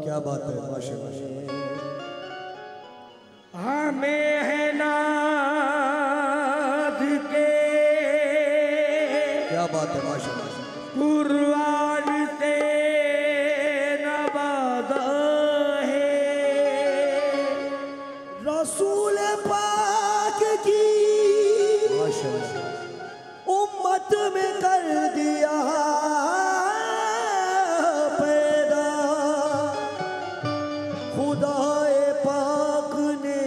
क्या बात है, माशाअल्लाह। हमें है नाज के, क्या बात है, माशाअल्लाह। कुर्बान से नवाजा है, रसूल पाक की माशाअल्लाह उम्मत में कर दिया पैदा, खुदाए पाक ने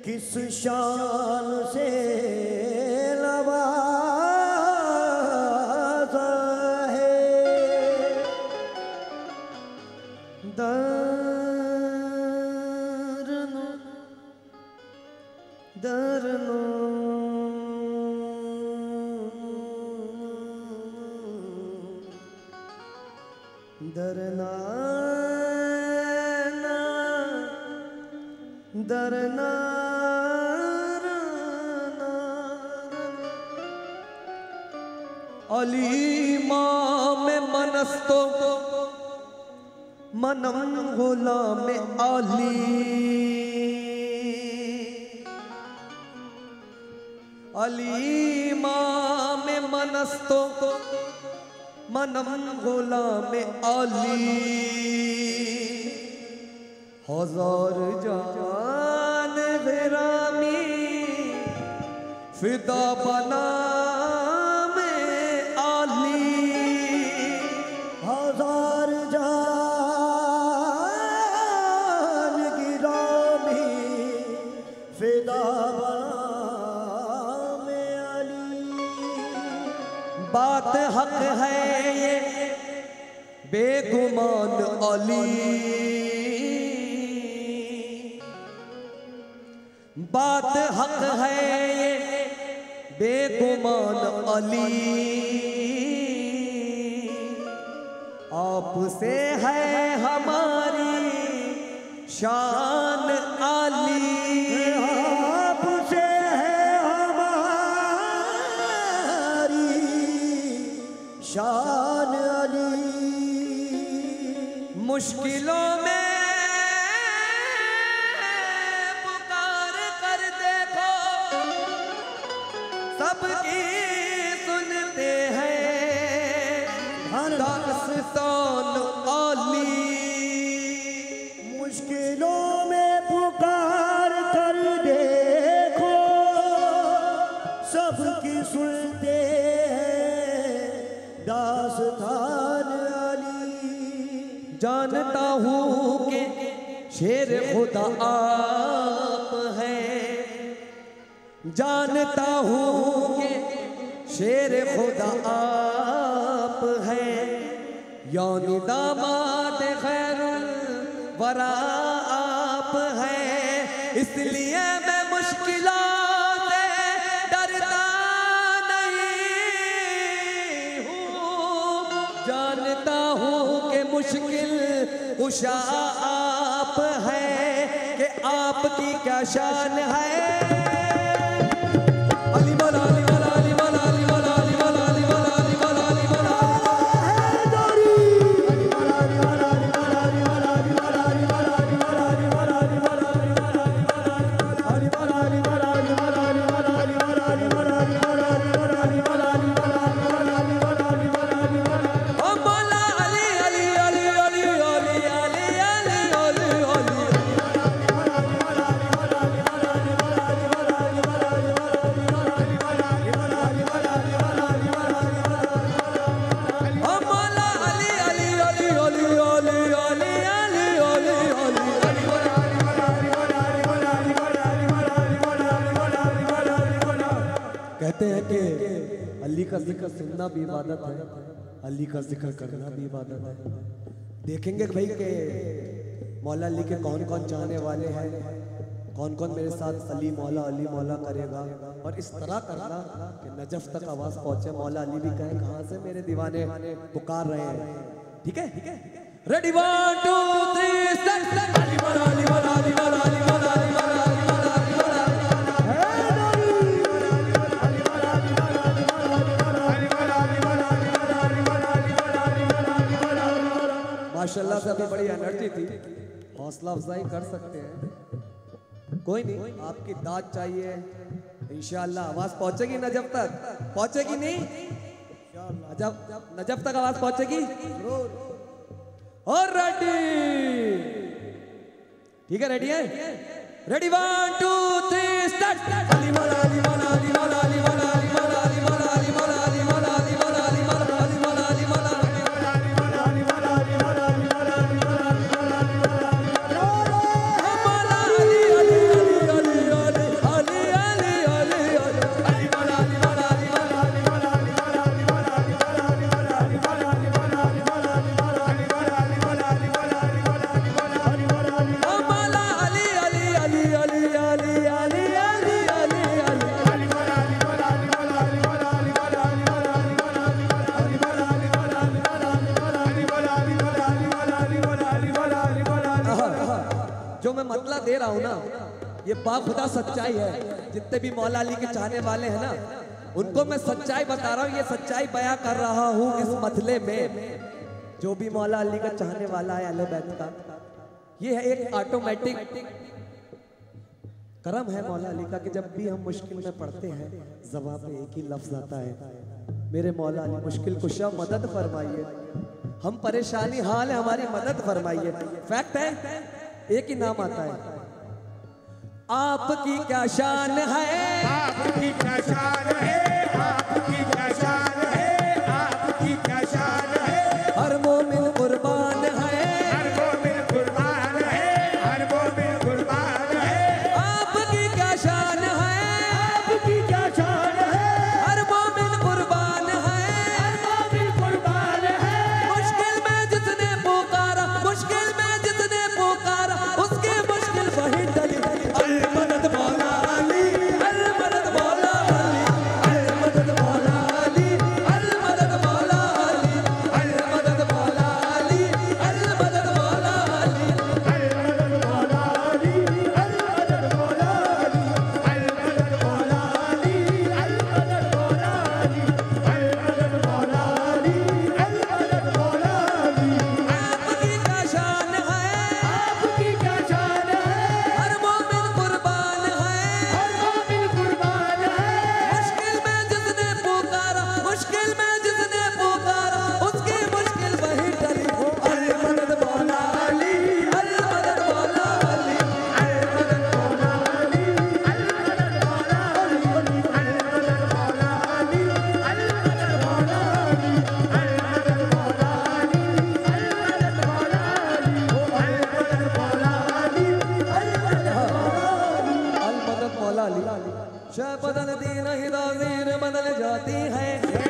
किस शान से नवाजा है। दरनो दरनो दरना दरना अली माम मनस्तो मनम गुलाम अली, अली माम मनस्तो मनम गुलाम अली, हजार जान गिरामी फिदा बना में आली, हजार जान गिरामी फिदा में अली। बात हक है ये बेगुमान अली, बात हक है ये बेगुमान अली, आपसे है हमारी शान अली, आपसे है हमारी शान अली। मुश्किलों में पुकार कर देखो सबकी सुनते हैं दास्तान अली, मुश्किलों में पुकार कर देखो सबकी सुनते हैं दास्तान अली। जानता हूँ कि शेर खुदा आप हैं, जानता हूँ कि शेर खुदा आप हैं, यानी दामाद खैरुल वरा आप हैं, इसलिए मैं मुश्किलों से डरता नहीं हूँ, जानता हूँ कि मुश्किल कुशा आप हैं, कि आपकी क्या शान है। अली वाला अली वाला अली वाला अली वाला अली वाला अली वाला अली वाला अली वाला कहते हैं कि अली का जिक्र सुनना भी इबादत है, अली का जिक्र करना भी इबादत है। देखेंगे भाई कि मौला अली के कौन कौन चाहने वाले हैं, कौन कौन मेरे साथ अली मौला करेगा, और इस तरह करना कि नजफ तक आवाज पहुंचे, मौला अली भी कहे कहां से मेरे दीवाने पुकार रहे हैं। ठीक है, रेडी 1 2 3 स्टार्ट। अली वाला अली वाला अली वाला अली वाला अली वाला माशाल्लाह से अभी बड़ी एनर्जी थी, हौसला अफजाई कर सकते हैं। कोई नहीं, आपकी दाद चाहिए इंशाअल्लाह। आवाज पहुंचेगी नजफ तक, पहुंचेगी नहीं? नजफ तक आवाज पहुंचेगी और रेडी, ठीक है? रेडी है? Ready 1 2 3 start. अली मौला अली मौला अली मौला अली मौला अली मौला अली मौला अली मौला अली मौला अली मौला अली मौला अली मौला अली मौला जो मैं मतलब दे रहा हूँ ना, ये बाखुदा सच्चाई है। जितने भी मौला अली के चाहने वाले हैं ना, उनको मैं सच्चाई बता रहा हूँ, ये सच्चाई बयां कर रहा हूँ इस मसले में। जो भी मौला अली का चाहने वाला है अहले बैत का, ये है एक ऑटोमेटिक करम है मौला अली का कि जब भी हम मुश्किल में पड़ते हैं ज़बान पे एक ही लफ्ज आता है, मेरे मौला अली मुश्किल कुशा मदद फरमाइए। हम परेशानी हाल है, हमारी मदद फरमाइए। फैक्ट है, एक ही नाम आता है, आपकी क्या शान है, आपकी क्या शान है, आपकी क्या शान है, आपकी क्या शान है। हर मोमिन कुर्बान है, हर मोमिन कुर्बान है, हर मोमिन कुर्बान है। आपकी क्या शान है, आपकी क्या शान है, हर मोमिन कुर्बान है, हर मोमिन कुर्बान है। मुश्किल में जिसने पुकारा, मुश्किल में जिसने पुकारा, उसकी मुश्किल वही टली। अल मदद मौला अली, अल मदद मौला अली, अल मदद मौला अली, अल मदद मौला अली, अल मदद मौला अली, अल मदद मौला अली। अल मदद मौला अली, अल मदद मौला अली, अल मदद मौला अली, अल मदद मौला अली, अल मदद मौला अली, अल मदद मौला अली। आपकी क्या शान है, आपकी क्या शान है, हर मोमिन कुर्बान है, हर मोमिन कुर्बान है। मुश्किल में जिसने पुकारा, मुश्किल में जिसने पुकारा, उसकी मुश्किल वही टली। अल मदद मौला अली, अल मदद मौला अली, अल मदद मौला अली, अल मदद मौला अली, अल मदद मौला अली, अल मदद मौला अली, अल मदद मौला अली, अल मदद मौला अली, अल मदद मौला अली, अल मदद मौला अली। अल मदद मौला अली। शाह बदल दी नहीं ताज़ीर बदल जाती है,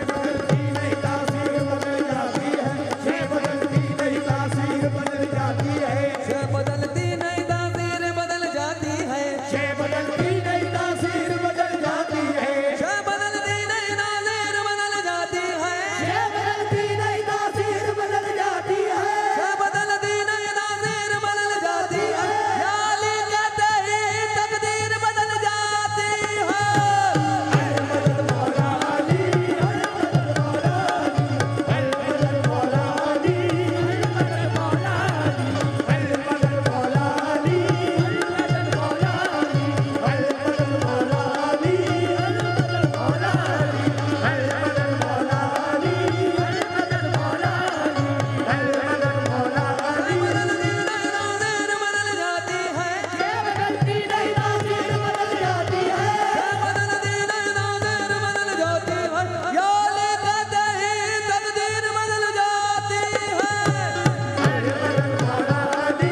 बदलती नहीं तासीर बदल जाती है, ये बदलती नहीं तासीर बदल जाती है, शाह बदलती नहीं ताज़ीर बदल जाती है, ये बदलती नहीं तासीर बदल जाती है, शाह बदलती नहीं ताज़ीर बदल जाती है, ये बदलती नहीं तासीर बदल जाती है। शाह बदलती नहीं ताज़ीर बदल जाती है। या अली कहते ही तकदीर बदल जाती है। अल मदद मौला अली, अल मदद मौला अली, अल मदद मौला अली, अल मदद मौला अली, अल मदद मौला अली, अल मदद मौला अली, अल मदद मौला अली, अल मदद मौला अली, अल मदद मौला अली, अल मदद मौला अली, अल मदद मौला अली। बदलती नहीं ताज़ीर बदल जाती है, ये बदलती नहीं तासीर बदल जाती है। शाह बदलती नहीं ताज़ीर बदल जाती है। या अली कहते ही तकदीर बदल जाती है। अल मदद मौला अली, अल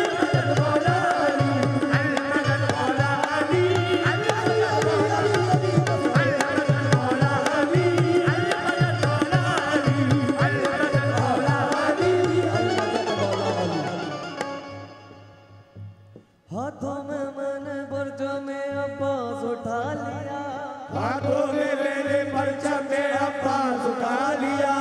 मदद मौला अली, अल मदद मौला अली, अल मदद मौला अली, अल मदद मौला अली, अल मदद मौला अली, अल मदद मौला अली, अल मदद मौला अली। हाथों में मैंने पर्चों में अब्बास उठा लिया, हाथों में मेरे परचम में अब्बास उठा लिया,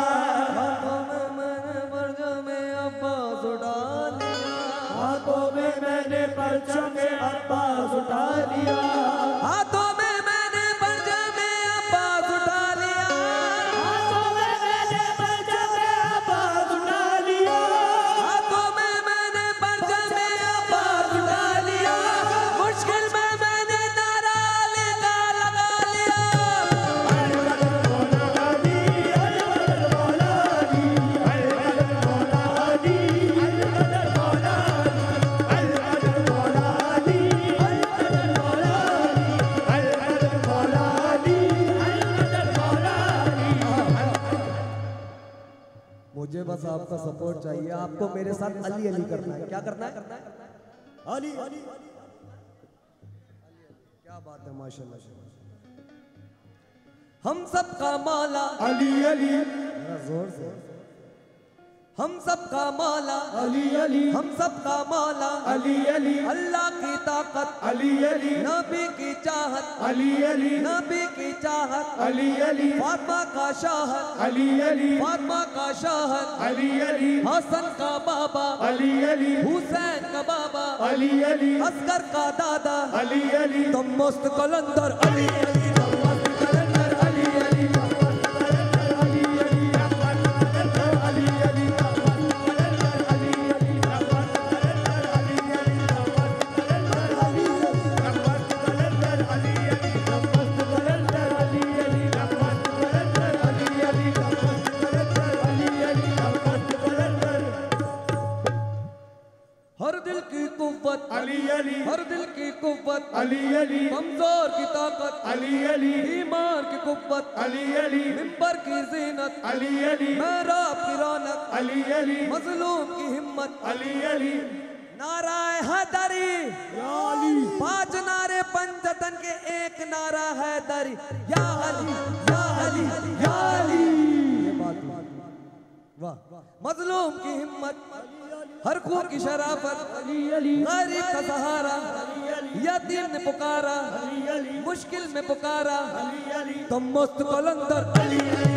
हाथों में मैंने पर्चों में अब्बास उठा लिया, हाथों में मैंने परचम में अब्बास उठा लिया, हाथों में मैंने पर्चों में अब्बास उठा लिया, हाथों में मैंने परचम में अब्बास उठा लिया, सपोर्ट चाहिए। आपको मेरे साथ अली अली करना है। क्या करना है? अली अली। क्या बात है, माशाल्लाह। हम सबका मौला अली अली, जरा जोर से। हम सबका मौला अली अली, हम सबका मौला अली अली, अल्लाह की ताकत अली अली, नबी की चाहत अली अली, नबी की चाहत अली अली, फातिमा का शाहत अली अली, फातिमा का शाहत अली अली, हसन का बाबा अली अली, हुसैन का बाबा अली अली, असगर का दादा अली अली, तुम मस्त कलंदर अली अली। हर दिल की कुव्वत अली अली, हर दिल की कुव्वत अली अली, कमजोर की ताकत अली अली, ईमान की कुव्वत अली अली, मिंबर की जीनत अली अली, मेहराब की रौनक अली अली, मजलूम की हिम्मत अली अली, नाराए हैदरी पांच नारे पंचतन के एक नारा हैदरी या अली या अली या अली। ये बात वाह। मजलूम की हिम्मत हर खून की शराफत गरीब का सहारा यतीम ने पुकारा मुश्किल में पुकारा तुम मस्त कलंदर अली अली।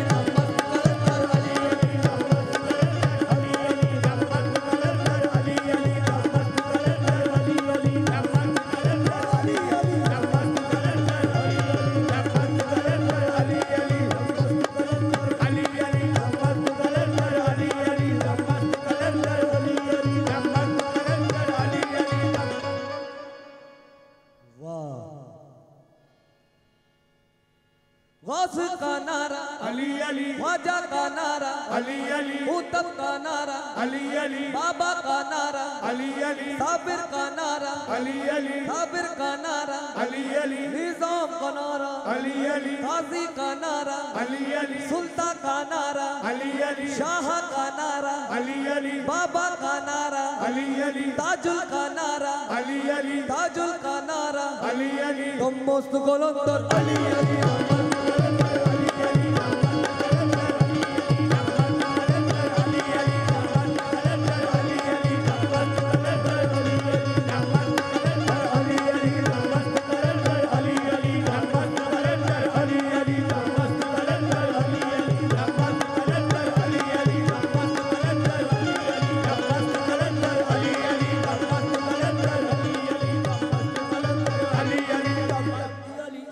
गौस का नारा अली अली, ख्वाजा का नारा अली अली, कुतुब का नारा अली अली, बाबा का नारा अली अली, साबिर का नारा अली अली, साबिर का नारा अली अली, निजाम का नारा अली अली, काजी का नारा अली अली, सुल्तान का नारा अली अली, शाह का नारा अली अली, बाबा का नारा अली अली, ताजुल का नारा अली अली, ताजुल का नारा अली अली, तुम मस्त कलंदर अली अली।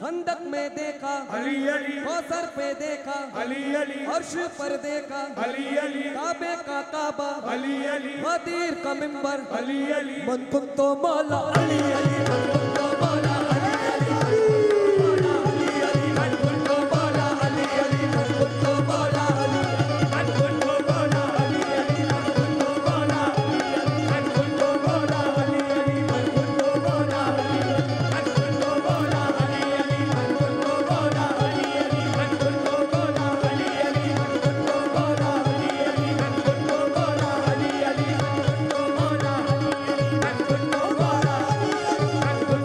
खंदक में देखा अली अली, कौसर पे देखा अली अली, अर्श पर देखा अली अली, काबे का काबा अली अली, गदीर का मिंबर अली अली, मन कुन तो मौला अली अली मन कुन तो मौला अली अली मन कुन तो मौला अली अली मन कुन तो मौला अली मन कुन तो मौला अली अली, मन कुन तो मौला अली अली, मन कुन तो मौला अली अली, मन कुन तो मौला अली अली, मन कुन तो मौला अली अली, मन कुन तो मौला अली अली, मन कुन तो मौला अली अली, मन कुन तो मौला अली अली, मन कुन तो मौला अली अली, मन कुन तो मौला अली अली, मन कुन तो मौला अली अली, मन कुन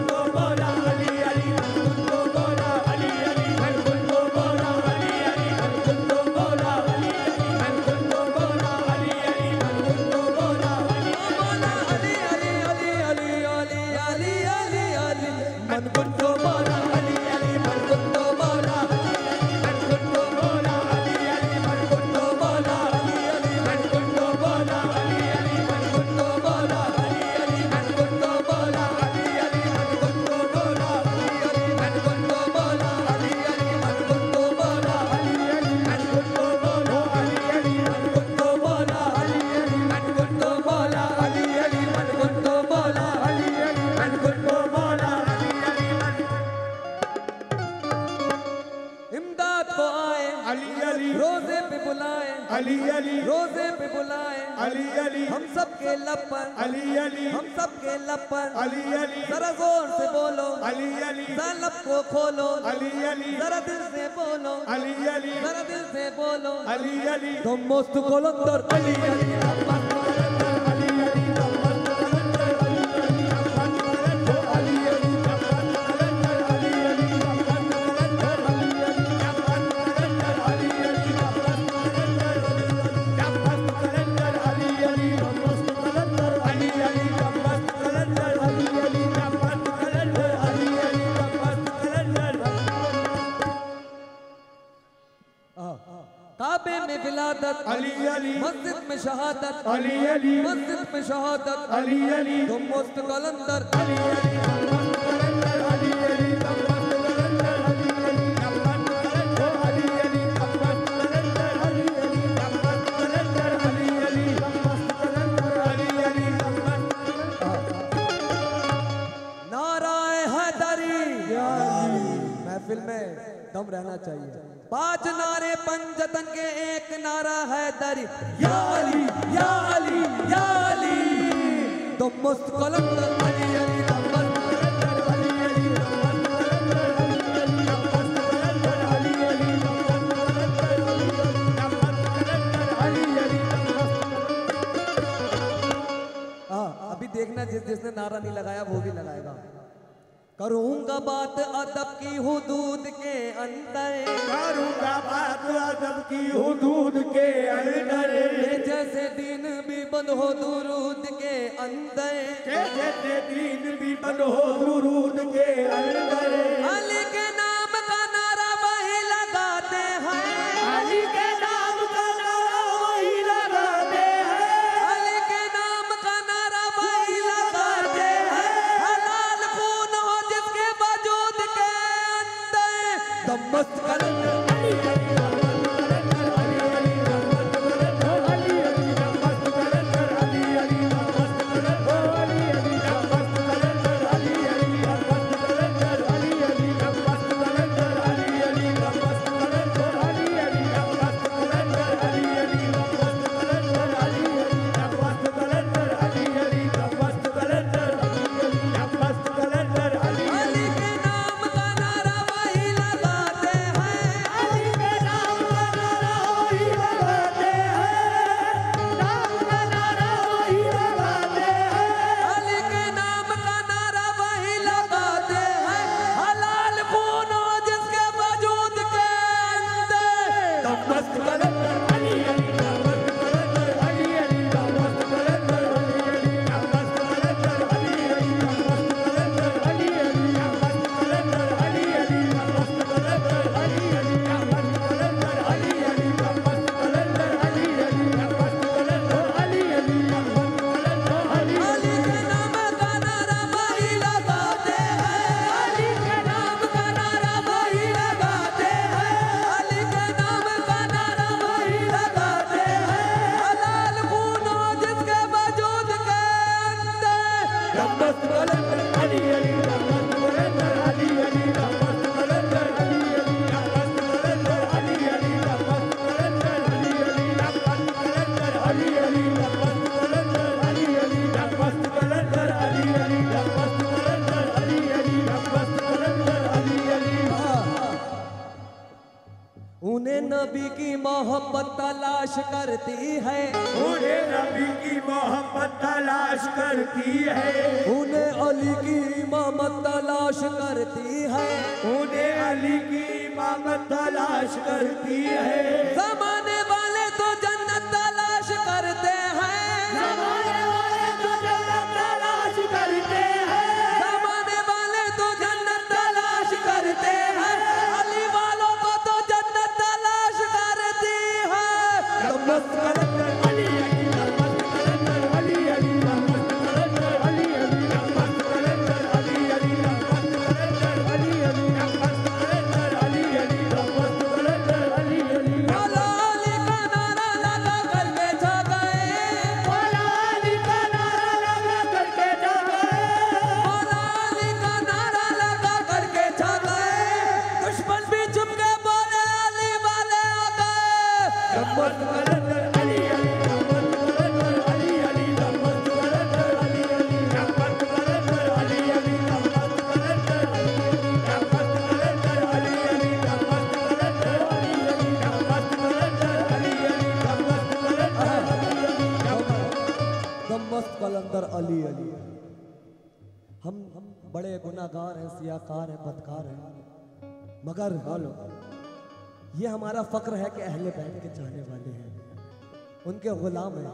अली अली हम सब के लपन अली अली हम सब के लपन अली अली जरा जोर से बोलो अली अली जरा लब को खोलो अली अली जरा दिल से बोलो अली अली जरा दिल से बोलो अली अली तुम मस्त कलंदर अली अली काबे में विलादत अली अली मस्जिद में शहादत अली अली मस्जिद में शहादत अली अली तुम मस्त कलंदर अली अली अली अली नाराए हैदरी महफिल में दम रहना चाहिए। 5 नारे पंजतन के एक नारा हैदरी या अली या अली या अली तो मस्त कलंदर अली अली अभी देखना जिसने नारा नहीं लगाया वो भी लगाएगा। करूंगा बात अदब की हुदूद के अंदर करूंगा बात अदब की हुदूद के अंदर जैसे दिन भी बंद हो दुरूद के अंदर जैसे दिन भी बंद हो दुरूद के अंदर अली के नाम का नारा वही लगाते हैं अली के नाम का नारा वही लगाते हैं अली के नाम का नारा वही लगाते हैं हलाल खून हो जिसके वजूद के अंदर दम मस्त कलंदर उन्हें नबी की मोहब्बत तलाश करती है उन्हें नबी की मोहब्बत तलाश करती है उन्हें अली की इमामत तलाश करती है उन्हें अली की इमामत तलाश करती है जमाने वाले तो जन्नत तलाश करते हैं जमाने वाले तो जन्नत तलाश करते हैं जमाने वाले तो जन्नत तलाश करते हैं अली वालों को तो जन्नत तलाश करती है मस्त कलंदर अली अली अली अली अली अली कलंदर अली अली। हम बड़े गुनाहगार हैं, सियाकार हैं, बदकार हैं, मगर ये हमारा फक्र है कि अहले बैत के चाहने वाले हैं, उनके गुलाम हैं।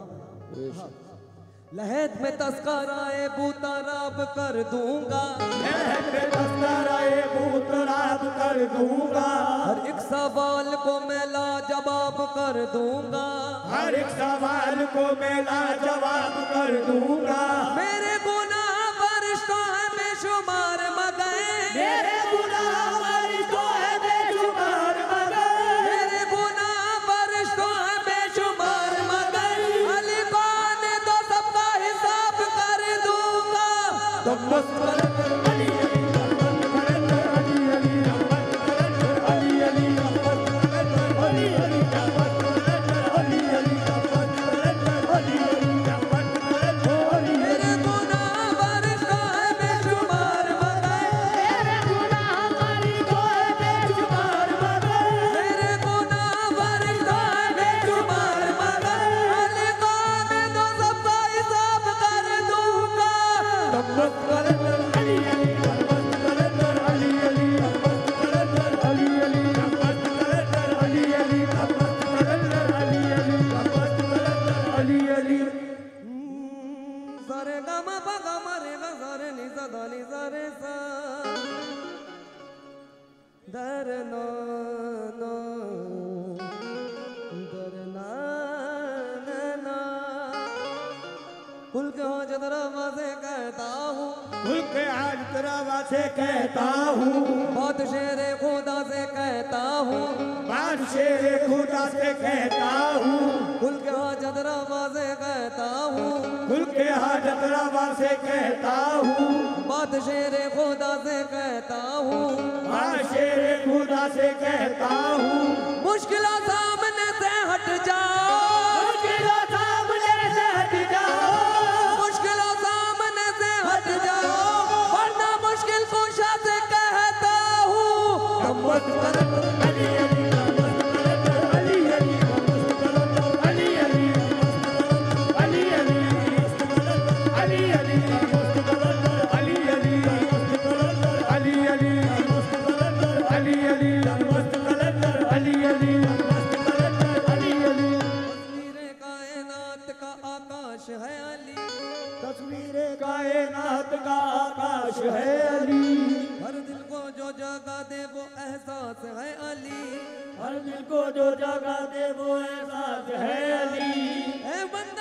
लहद में तस्कराए बूताराब कर दूंगा, लहद में तस्कराए बूताराब कर दूंगा, हर एक सवाल को मैं लाजवाब कर दूंगा, हर एक सवाल को मैं लाजवाब कर दूंगा। मेरे गुनाह बरसों है बेशुमार मगर, मेरे गुनाह बरसों है बेशुमार मगर, मेरे गुनाह बरसों है बेशुमार मगर, अली कौन तो सबका हिसाब कर दूंगा। तो बस कलंदर अली अली, कलंदर अली अली, कलंदर अली अली, कलंदर अली अली, कलंदर अली अली, कलंदर अली अली, कलंदर अली। मेरे गुनाह बरसों है बेशुमार मगर, मेरे गुनाह बरसों है बेशुमार मगर, मेरे गुनाह बरसों है बेशुमार मगर, अली कौन तो सबका हिसाब कर दूंगा। तो बस कलंदर अली अली, कलंदर अली अली, कलंदर अली अली, कलंदर अली अली, कलंदर अली अली, कलंदर अली अली। सारे गा मा पा गा मा रे गा सा रे नि सा धा नि सा रे सा दर ना ना दर ना ना ना। कुल के हो जदरा से कहता हूँ, खुल के आज तेरा से कहता हूँ, बहुत शेरे खुदा से कहता हूँ, बादशाह खुदा से कहता हूँ, कुल के हो जदरा से कहता हूँ, खुल के हाजत रवा से कहता हूँ, बहुत शेरे खुदा से कहता हूँ, बादशाह खुदा से कहता हूँ। मुश्किलों सामने से हट जाओ, मुश्किलों सामने से हट जाओ, मुश्किलों सामने से हट जाओ, वरना मुश्किल कुशा से कहता हूँ। अली अली अली अली, अली अली अली अली, अली अली अली अली, अली अली अली अली, अली अली अली अली। तस्वीरें कायनात का आकाश है अली, तस्वीरें कायनात का आकाश है अली, हर दिल को जो जगह दे वो एहसास है अली, हर दिल को जो जगह दे वो एहसास है अली। ए बंदा